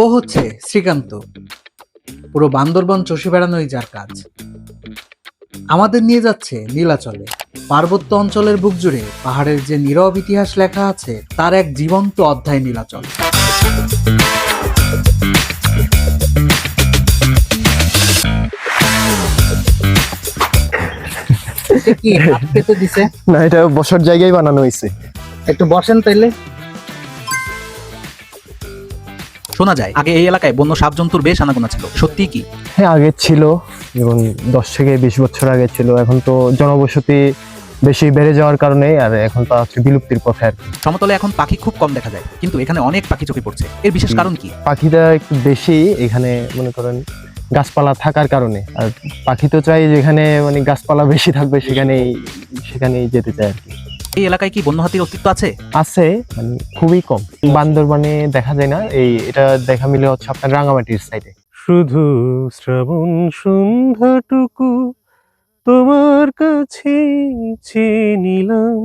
ও হচ্ছে শ্রীকান্ত। পুরো বান্দরবন চষে বেড়ানোই যার কাজ। আমাদের নিয়ে যাচ্ছে নীলাচলে। পার্বত্য অঞ্চলের বুক জুড়ে পাহাড়ের যে নীরব ইতিহাস লেখা আছে তার এক জীবন্ত অধ্যায় নীলাচল। এটা কি হাত পেতে দিছে? না, এটা বসার জায়গায় বানানো হয়েছে। একটু বসেন তাইলে। শোনা যায় আগে এই এলাকায় বন্য সাপ জন্তুর বেশ আনাগোনা ছিল, সত্যি কি? হ্যাঁ, আগে ছিল, যেমন 10 থেকে 20 বছর আগে ছিল। এখন তো জনবসতি বেশি বেড়ে যাওয়ার কারণে আর এখন তো আছে বিলুপ্তির পথে আর কি। সমতলে এখন পাখি খুব কম দেখা যায়, কিন্তু এখানে অনেক পাখি চোখে পড়ছে। এর বিশেষ কারণ কি? পাখিটা একটু বেশি এখানে, মনে করেন গাছপালা থাকার কারণে। আর পাখি তো চাই যেখানে মানে গাছপালা বেশি থাকবে সেখানেই সেখানেই যেতে চায় আর কি। এই এলাকায় কি বন্য হাতির অস্তিত্ব আছে? আছে, মানে খুবই কম। বান্দরবানে দেখা যায় না, এটা দেখা মিলে হচ্ছে আপনার রাঙামাটির সাইডে। শুধু শ্রাবণ সন্ধ্যাটুকু তোমার কাছে চেয়ে নিলাম।